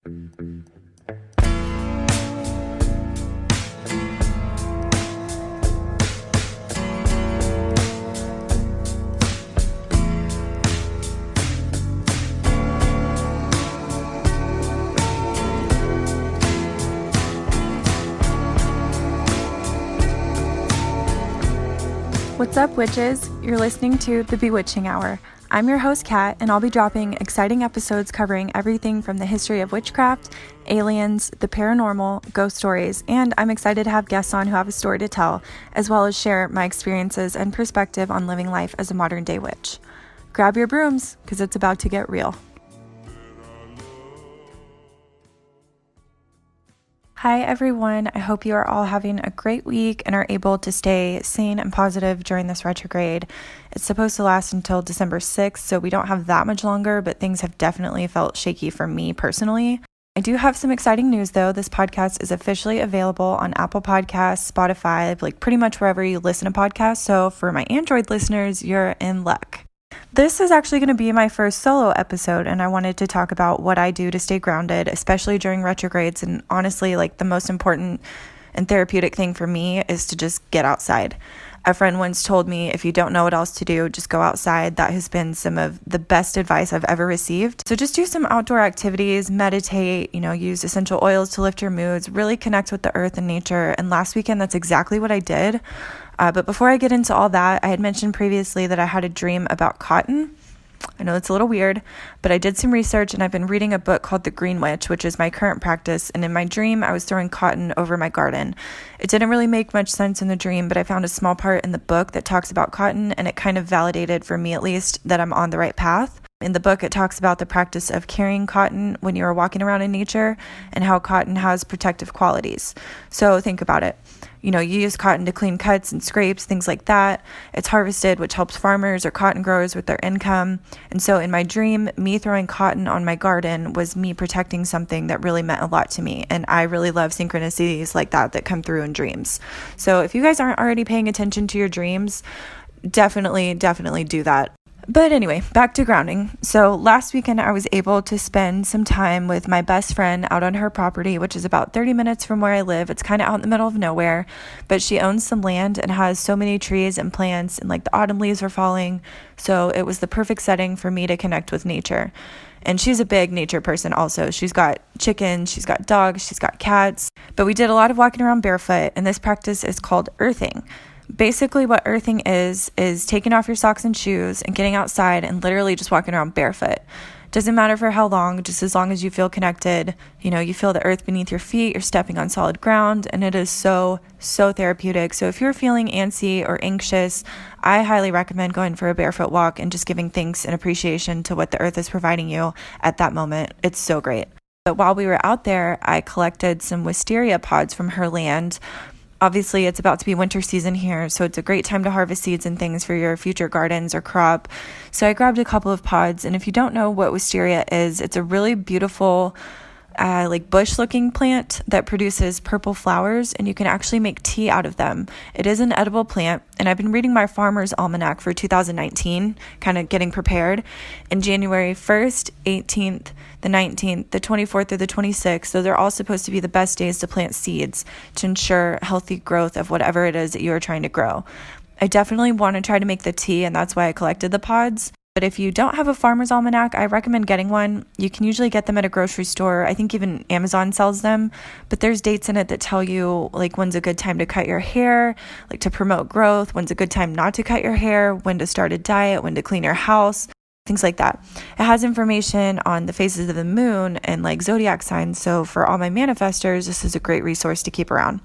What's up, witches? You're listening to the Bewitching Hour. I'm your host, Kat, and I'll be dropping exciting episodes covering everything from the history of witchcraft, aliens, the paranormal, ghost stories, and I'm excited to have guests on who have a story to tell, as well as share my experiences and perspective on living life as a modern-day witch. Grab your brooms, because it's about to get real. Hi everyone, I hope you are all having a great week and are able to stay sane and positive during this retrograde. It's supposed to last until December 6th, so we don't have that much longer, but things have definitely felt shaky for me personally. I do have some exciting news though. This podcast is officially available on Apple Podcasts, Spotify, like pretty much wherever you listen to podcasts, so for my Android listeners, you're in luck. This is actually going to be my first solo episode, and I wanted to talk about what I do to stay grounded, especially during retrogrades. And honestly, like the most important and therapeutic thing for me is to just get outside. A friend once told me, if you don't know what else to do, just go outside. That has been some of the best advice I've ever received. So just do some outdoor activities, meditate, use essential oils to lift your moods, really connect with the earth and nature. And last weekend, that's exactly what I did. But before I get into all that, I had mentioned previously that I had a dream about cotton. I know it's a little weird, but I did some research and I've been reading a book called The Green Witch, which is my current practice. And in my dream, I was throwing cotton over my garden. It didn't really make much sense in the dream, but I found a small part in the book that talks about cotton, and it kind of validated for me at least that I'm on the right path. In the book, it talks about the practice of carrying cotton when you are walking around in nature and how cotton has protective qualities. So think about it. You use cotton to clean cuts and scrapes, things like that. It's harvested, which helps farmers or cotton growers with their income. And so in my dream, me throwing cotton on my garden was me protecting something that really meant a lot to me. And I really love synchronicities like that come through in dreams. So if you guys aren't already paying attention to your dreams, definitely do that. But anyway, back to grounding. So last weekend, I was able to spend some time with my best friend out on her property, which is about 30 minutes from where I live. It's kind of out in the middle of nowhere, but she owns some land and has so many trees and plants, and like the autumn leaves were falling. So it was the perfect setting for me to connect with nature. And she's a big nature person also. She's got chickens, she's got dogs, she's got cats. But we did a lot of walking around barefoot, and this practice is called earthing. Basically, what earthing is taking off your socks and shoes and getting outside and literally just walking around barefoot. Doesn't matter for how long, just as long as you feel connected. You feel the earth beneath your feet, you're stepping on solid ground, and it is so therapeutic. So if you're feeling antsy or anxious, I highly recommend going for a barefoot walk and just giving thanks and appreciation to what the earth is providing you at that moment. It's so great. But while we were out there, I collected some wisteria pods from her land. Obviously, it's about to be winter season here, so it's a great time to harvest seeds and things for your future gardens or crop. So I grabbed a couple of pods, and if you don't know what wisteria is, it's a really beautiful, bush-looking plant that produces purple flowers, and you can actually make tea out of them. It is an edible plant, and I've been reading my Farmer's Almanac for 2019, kind of getting prepared. And January 1st, 18th, the 19th, the 24th, or the 26th, so they're all supposed to be the best days to plant seeds to ensure healthy growth of whatever it is that you are trying to grow. I definitely want to try to make the tea, and that's why I collected the pods. But if you don't have a Farmer's Almanac, I recommend getting one. You can usually get them at a grocery store. I think even Amazon sells them, but there's dates in it that tell you when's a good time to cut your hair, to promote growth, when's a good time not to cut your hair, when to start a diet, when to clean your house, things like that. It has information on the phases of the moon and zodiac signs. So for all my manifestors, this is a great resource to keep around.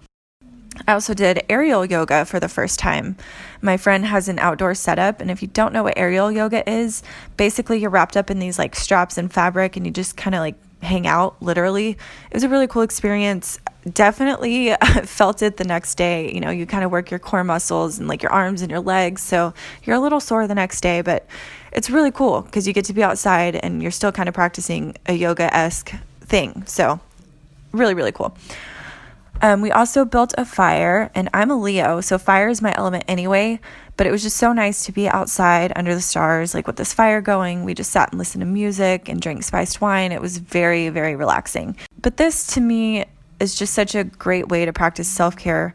I also did Ariel Yoga for the first time. My friend has an outdoor setup, and if you don't know what Ariel Yoga is, basically you're wrapped up in these straps and fabric, and you just kind of hang out, literally. It was a really cool experience. Definitely felt it the next day. You kind of work your core muscles and your arms and your legs, so you're a little sore the next day, but it's really cool because you get to be outside and you're still kind of practicing a yoga-esque thing. So really cool. We also built a fire, and I'm a Leo, so fire is my element anyway, But it was just so nice to be outside under the stars, like with this fire going. We just sat and listened to music and drank spiced wine. It was very, very relaxing. But this to me is just such a great way to practice self-care.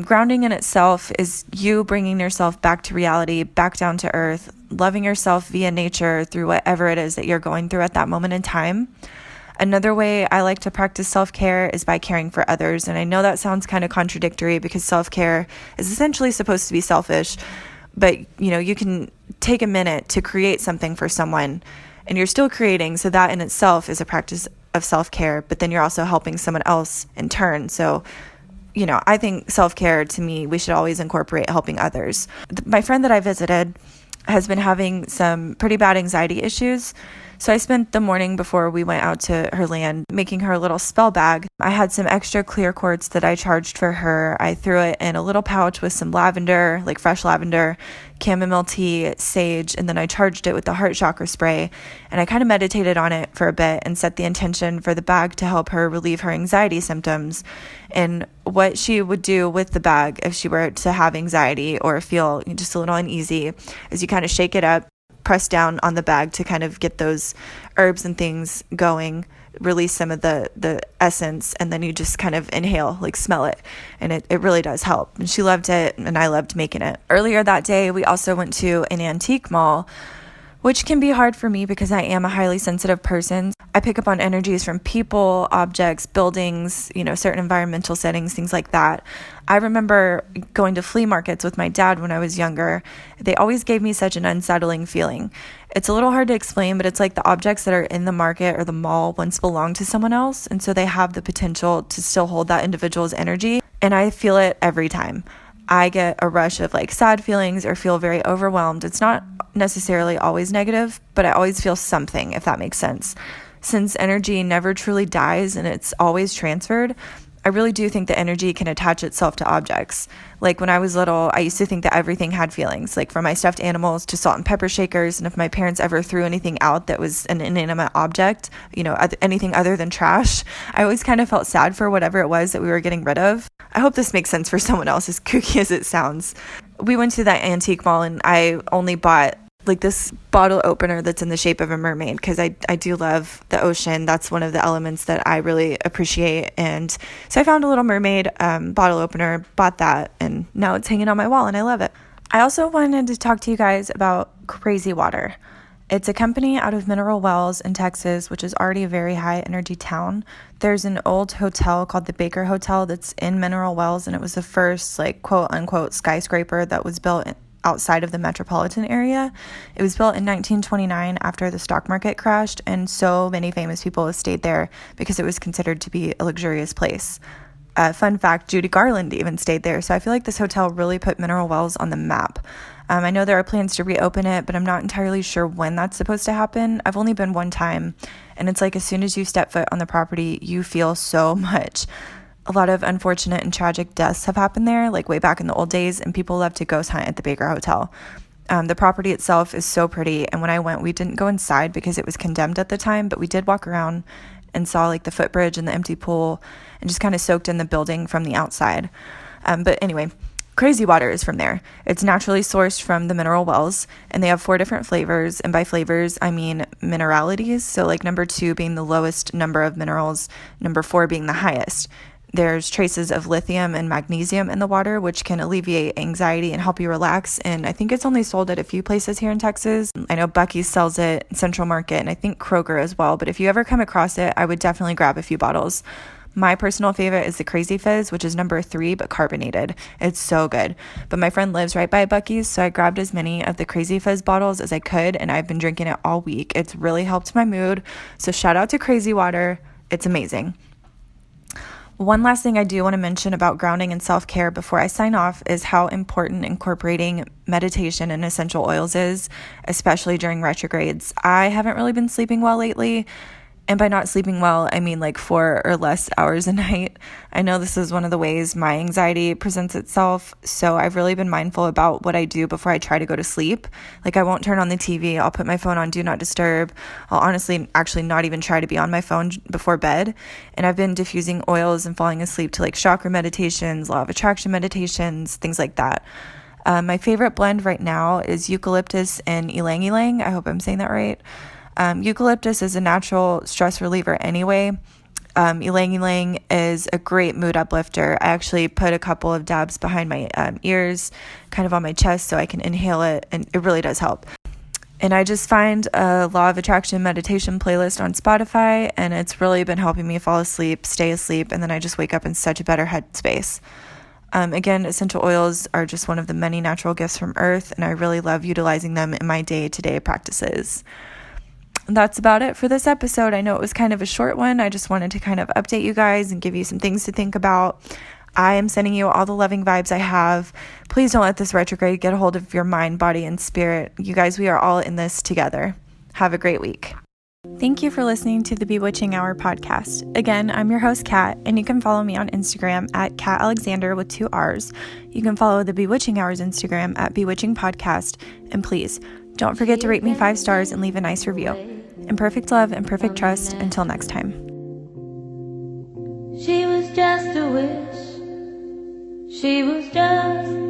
Grounding in itself is you bringing yourself back to reality, back down to earth, loving yourself via nature through whatever it is that you're going through at that moment in time. Another way I like to practice self-care is by caring for others. And I know that sounds kind of contradictory because self-care is essentially supposed to be selfish, but you can take a minute to create something for someone and you're still creating. So that in itself is a practice of self-care, but then you're also helping someone else in turn. So I think self-care, to me, we should always incorporate helping others. My friend that I visited has been having some pretty bad anxiety issues. So I spent the morning before we went out to her land making her a little spell bag. I had some extra clear quartz that I charged for her. I threw it in a little pouch with some lavender, like fresh lavender, chamomile tea, sage, and then I charged it with the heart chakra spray. And I kind of meditated on it for a bit and set the intention for the bag to help her relieve her anxiety symptoms. And what she would do with the bag if she were to have anxiety or feel just a little uneasy is you kind of shake it up, press down on the bag to kind of get those herbs and things going, release some of the essence, and then you just kind of inhale, like smell it. And it really does help. And she loved it, and I loved making it. Earlier that day, we also went to an antique mall, which can be hard for me because I am a highly sensitive person. I pick up on energies from people, objects, buildings, certain environmental settings, things like that. I remember going to flea markets with my dad when I was younger. They always gave me such an unsettling feeling. It's a little hard to explain, but it's like the objects that are in the market or the mall once belonged to someone else, and so they have the potential to still hold that individual's energy, and I feel it every time. I get a rush of like sad feelings or feel very overwhelmed. It's not necessarily always negative, but I always feel something, if that makes sense. Since energy never truly dies and it's always transferred, I really do think that energy can attach itself to objects. Like when I was little, I used to think that everything had feelings, like from my stuffed animals to salt and pepper shakers. And if my parents ever threw anything out that was an inanimate object, anything other than trash, I always kind of felt sad for whatever it was that we were getting rid of. I hope this makes sense for someone else, as kooky as it sounds. We went to that antique mall and I only bought like this bottle opener that's in the shape of a mermaid because I do love the ocean. That's one of the elements that I really appreciate. And so I found a little mermaid bottle opener, bought that, and now it's hanging on my wall and I love it. I also wanted to talk to you guys about Crazy Water. It's a company out of Mineral Wells in Texas, which is already a very high energy town. There's an old hotel called the Baker Hotel that's in Mineral Wells, and it was the first like quote unquote skyscraper that was built outside of the metropolitan area. It was built in 1929 after the stock market crashed, and so many famous people have stayed there because it was considered to be a luxurious place. Fun fact, Judy Garland even stayed there, so I feel like this hotel really put Mineral Wells on the map. I know there are plans to reopen it, but I'm not entirely sure when that's supposed to happen. I've only been one time, and it's like as soon as you step foot on the property, you feel so much. A lot of unfortunate and tragic deaths have happened there, like way back in the old days, and people love to ghost hunt at the Baker Hotel. The property itself is so pretty, and when I went, we didn't go inside because it was condemned at the time, but we did walk around and saw like the footbridge and the empty pool and just kind of soaked in the building from the outside. But anyway, Crazy Water is from there. It's naturally sourced from the Mineral Wells, and they have 4 different flavors, and by flavors, I mean mineralities, so like number 2 being the lowest number of minerals, number 4 being the highest. There's traces of lithium and magnesium in the water, which can alleviate anxiety and help you relax. And I think it's only sold at a few places here in Texas. I know Buc-ee's sells it, Central Market, and I think Kroger as well. But if you ever come across it, I would definitely grab a few bottles. My personal favorite is the Crazy Fizz, which is number 3, but carbonated. It's so good. But my friend lives right by Buc-ee's, so I grabbed as many of the Crazy Fizz bottles as I could, and I've been drinking it all week. It's really helped my mood. So shout out to Crazy Water. It's amazing. One last thing I do want to mention about grounding and self-care before I sign off is how important incorporating meditation and essential oils is, especially during retrogrades. I haven't really been sleeping well lately. And by not sleeping well, I mean like 4 or less hours a night. I know this is one of the ways my anxiety presents itself, so I've really been mindful about what I do before I try to go to sleep. Like I won't turn on the TV, I'll put my phone on Do Not Disturb. I'll honestly actually not even try to be on my phone before bed. And I've been diffusing oils and falling asleep to like chakra meditations, law of attraction meditations, things like that. My favorite blend right now is eucalyptus and ylang ylang. I hope I'm saying that right. Eucalyptus is a natural stress reliever anyway. Ylang ylang is a great mood uplifter. I actually put a couple of dabs behind my ears, kind of on my chest, so I can inhale it, and it really does help. And I just find a Law of Attraction meditation playlist on Spotify, and it's really been helping me fall asleep, stay asleep, and then I just wake up in such a better headspace. Again, essential oils are just one of the many natural gifts from Earth, and I really love utilizing them in my day-to-day practices. That's about it for this episode. I know it was kind of a short one. I just wanted to kind of update you guys and give you some things to think about. I am sending you all the loving vibes I have. Please don't let this retrograde get a hold of your mind, body, and spirit. You guys, we are all in this together. Have a great week. Thank you for listening to the Bewitching Hour podcast. Again, I'm your host, Kat, and you can follow me on Instagram at Kat Alexander with 2 R's. You can follow the Bewitching Hours Instagram at Bewitching Podcast. And please, don't forget to rate me 5 stars and leave a nice review. In perfect love and perfect trust, until next time. She was just a wish. She was just